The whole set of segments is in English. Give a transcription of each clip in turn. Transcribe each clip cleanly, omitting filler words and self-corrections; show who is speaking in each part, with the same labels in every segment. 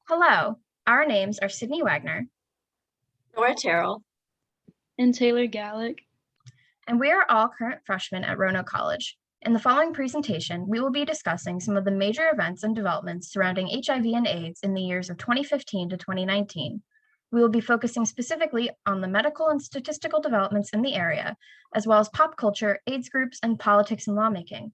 Speaker 1: Hello, our names are Sydney Wagner,
Speaker 2: Nora Terrell,
Speaker 3: and Taylor Gallick.
Speaker 1: And we are all current freshmen at Roanoke College. In the following presentation, we will be discussing some of the major events and developments surrounding HIV and AIDS in the years of 2015 to 2019. We will be focusing specifically on the medical and statistical developments in the area, as well as pop culture, AIDS groups, and politics and lawmaking.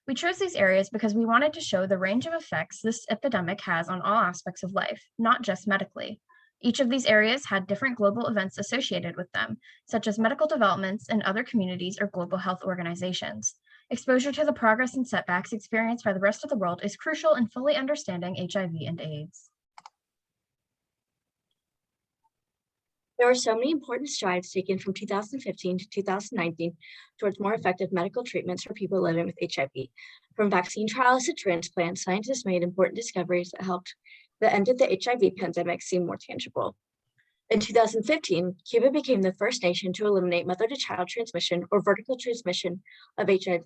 Speaker 1: We chose these areas because we wanted to show the range of effects this epidemic has on all aspects of life, not just medically. Each of these areas had different global events associated with them, such as medical developments in other communities or global health organizations. Exposure to the progress and setbacks experienced by the rest of the world is crucial in fully understanding HIV and AIDS.
Speaker 2: There were so many important strides taken from 2015 to 2019 towards more effective medical treatments for people living with HIV. From vaccine trials to transplants, scientists made important discoveries that ended the HIV pandemic seem more tangible. In 2015, Cuba became the first nation to eliminate mother-to-child transmission or vertical transmission of HIV.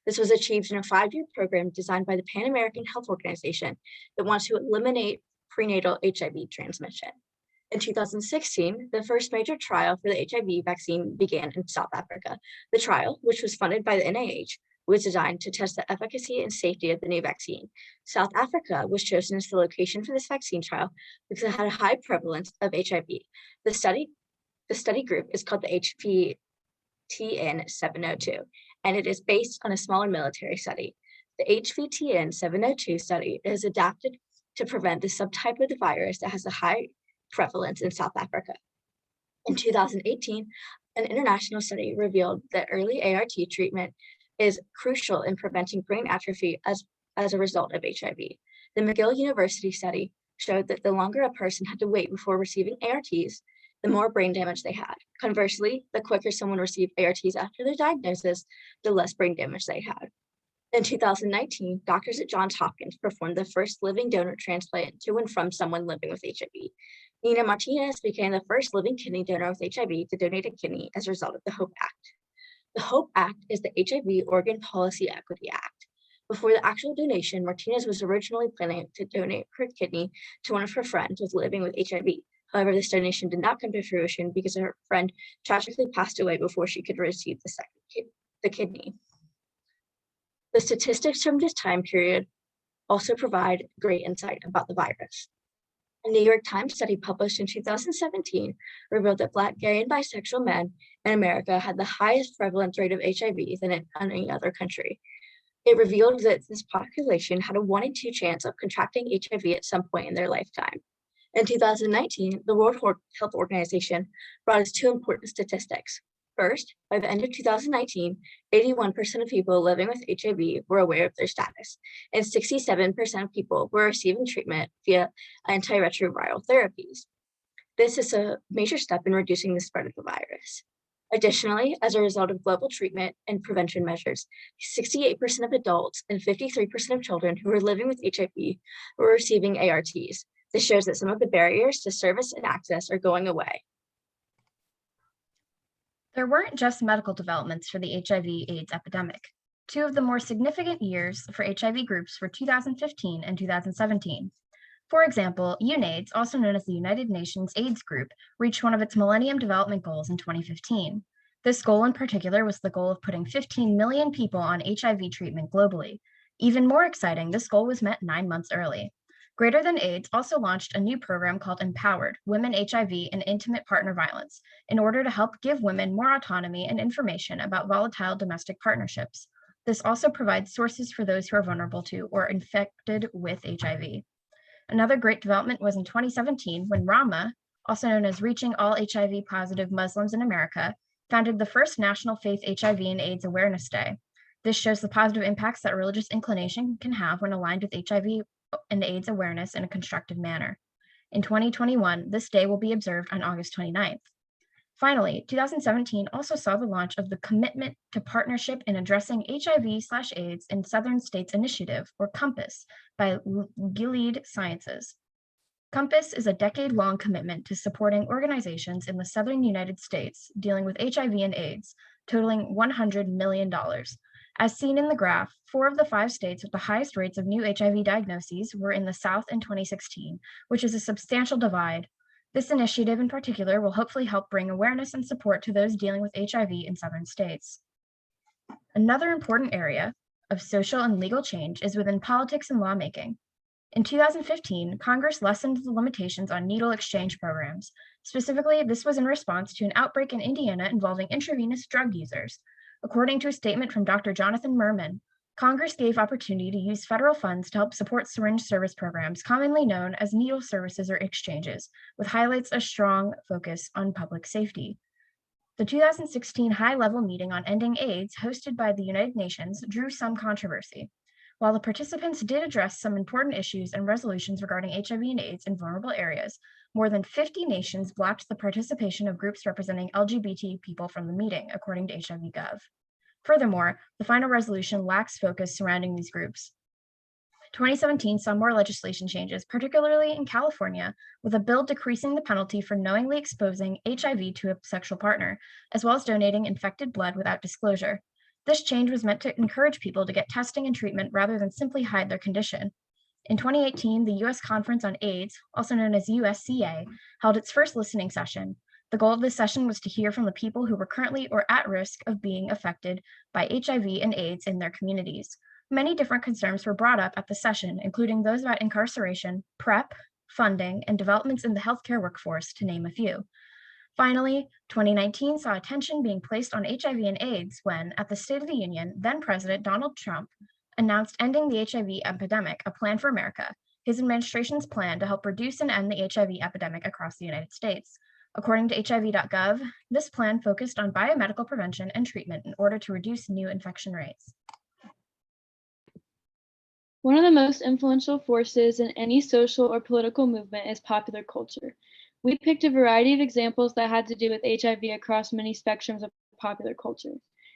Speaker 2: This was achieved in a 5-year program designed by the Pan American Health Organization that wants to eliminate prenatal HIV transmission. In 2016, the first major trial for the HIV vaccine began in South Africa. The trial, which was funded by the NIH, was designed to test the efficacy and safety of the new vaccine. South Africa was chosen as the location for this vaccine trial because it had a high prevalence of HIV. The study group is called the HVTN 702, and it is based on a smaller military study. The HVTN 702 study is adapted to prevent the subtype of the virus that has a high prevalence in South Africa. In 2018, an international study revealed that early ART treatment is crucial in preventing brain atrophy as a result of HIV. The McGill University study showed that the longer a person had to wait before receiving ARTs, the more brain damage they had. Conversely, the quicker someone received ARTs after their diagnosis, the less brain damage they had. In 2019, doctors at Johns Hopkins performed the first living donor transplant to and from someone living with HIV. Nina Martinez became the first living kidney donor with HIV to donate a kidney as a result of the HOPE Act. The HOPE Act is the HIV Organ Policy Equity Act. Before the actual donation, Martinez was originally planning to donate her kidney to one of her friends who was living with HIV. However, this donation did not come to fruition because her friend tragically passed away before she could receive the kidney. The statistics from this time period also provide great insight about the virus. A New York Times study published in 2017 revealed that Black, gay, and bisexual men in America had the highest prevalence rate of HIV than in any other country. It revealed that this population had a 1 in 2 chance of contracting HIV at some point in their lifetime. In 2019, the World Health Organization brought us 2 important statistics. First, by the end of 2019, 81% of people living with HIV were aware of their status, and 67% of people were receiving treatment via antiretroviral therapies. This is a major step in reducing the spread of the virus. Additionally, as a result of global treatment and prevention measures, 68% of adults and 53% of children who were living with HIV were receiving ARTs. This shows that some of the barriers to service and access are going away.
Speaker 1: There weren't just medical developments for the HIV/AIDS epidemic. 2 of the more significant years for HIV groups were 2015 and 2017. For example, UNAIDS, also known as the United Nations AIDS Group, reached one of its Millennium Development Goals in 2015. This goal in particular was the goal of putting 15 million people on HIV treatment globally. Even more exciting, this goal was met 9 months early. Greater Than AIDS also launched a new program called Empowered, Women HIV and Intimate Partner Violence, in order to help give women more autonomy and information about volatile domestic partnerships. This also provides sources for those who are vulnerable to or infected with HIV. Another great development was in 2017 when RAMA, also known as Reaching All HIV Positive Muslims in America, founded the first National Faith HIV and AIDS Awareness Day. This shows the positive impacts that religious inclination can have when aligned with HIV and AIDS awareness in a constructive manner. In 2021, this day will be observed on August 29th. Finally, 2017 also saw the launch of the Commitment to Partnership in Addressing HIV/AIDS in Southern States Initiative, or COMPASS, by Gilead Sciences. COMPASS is a decade-long commitment to supporting organizations in the southern United States dealing with HIV and AIDS, totaling $100 million. As seen in the graph, 4 of the 5 states with the highest rates of new HIV diagnoses were in the South in 2016, which is a substantial divide. This initiative in particular will hopefully help bring awareness and support to those dealing with HIV in Southern states. Another important area of social and legal change is within politics and lawmaking. In 2015, Congress lessened the limitations on needle exchange programs. Specifically, this was in response to an outbreak in Indiana involving intravenous drug users. According to a statement from Dr. Jonathan Merman, Congress gave opportunity to use federal funds to help support syringe service programs, commonly known as needle services or exchanges, with highlights a strong focus on public safety. The 2016 high-level meeting on ending AIDS, hosted by the United Nations, drew some controversy. While the participants did address some important issues and resolutions regarding HIV and AIDS in vulnerable areas, more than 50 nations blocked the participation of groups representing LGBT people from the meeting, according to HIV.gov. Furthermore, the final resolution lacks focus surrounding these groups. 2017 saw more legislation changes, particularly in California, with a bill decreasing the penalty for knowingly exposing HIV to a sexual partner, as well as donating infected blood without disclosure. This change was meant to encourage people to get testing and treatment rather than simply hide their condition. In 2018, the U.S. Conference on AIDS, also known as USCA, held its first listening session. The goal of this session was to hear from the people who were currently or at risk of being affected by HIV and AIDS in their communities. Many different concerns were brought up at the session, including those about incarceration, PrEP, funding, and developments in the healthcare workforce, to name a few. Finally, 2019 saw attention being placed on HIV and AIDS when, at the State of the Union, then-President Donald Trump announced Ending the HIV Epidemic, a Plan for America, his administration's plan to help reduce and end the HIV epidemic across the United States. According to HIV.gov, this plan focused on biomedical prevention and treatment in order to reduce new infection rates.
Speaker 3: One of the most influential forces in any social or political movement is popular culture. We picked a variety of examples that had to do with HIV across many spectrums of popular culture.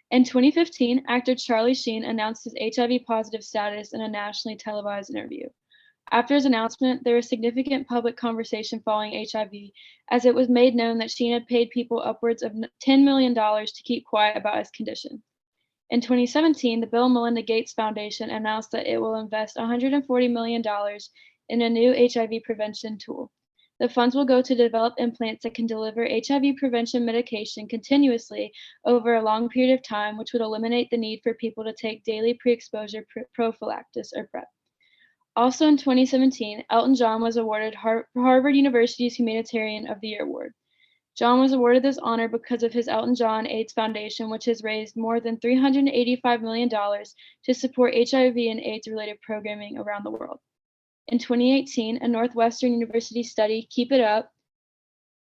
Speaker 3: In 2015, actor Charlie Sheen announced his HIV positive status in a nationally televised interview. After his announcement, there was significant public conversation following HIV, as it was made known that Sheen had paid people upwards of $10 million to keep quiet about his condition. In 2017, the Bill and Melinda Gates Foundation announced that it will invest $140 million in a new HIV prevention tool. The funds will go to develop implants that can deliver HIV prevention medication continuously over a long period of time, which would eliminate the need for people to take daily pre-exposure prophylaxis or PrEP. Also in 2017, Elton John was awarded Harvard University's Humanitarian of the Year Award. John was awarded this honor because of his Elton John AIDS Foundation, which has raised more than $385 million to support HIV and AIDS-related programming around the world. In 2018, a Northwestern University study, Keep It Up,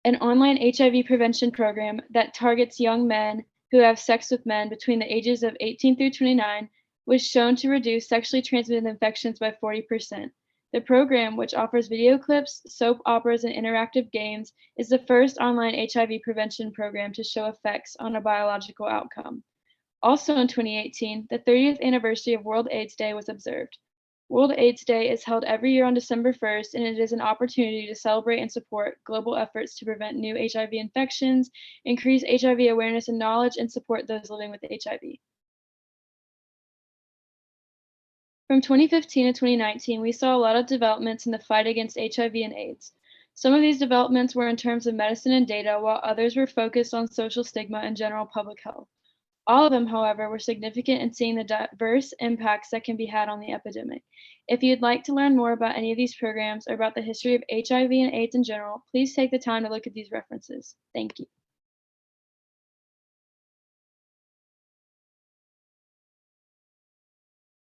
Speaker 3: an online HIV prevention program that targets young men who have sex with men between the ages of 18 through 29, was shown to reduce sexually transmitted infections by 40%. The program, which offers video clips, soap operas, and interactive games, is the first online HIV prevention program to show effects on a biological outcome. Also in 2018, the 30th anniversary of World AIDS Day was observed. World AIDS Day is held every year on December 1st, and it is an opportunity to celebrate and support global efforts to prevent new HIV infections, increase HIV awareness and knowledge, and support those living with HIV. From 2015 to 2019, we saw a lot of developments in the fight against HIV and AIDS. Some of these developments were in terms of medicine and data, while others were focused on social stigma and general public health. All of them, however, were significant in seeing the diverse impacts that can be had on the epidemic. If you'd like to learn more about any of these programs or about the history of HIV and AIDS in general, please take the time to look at these references. Thank you.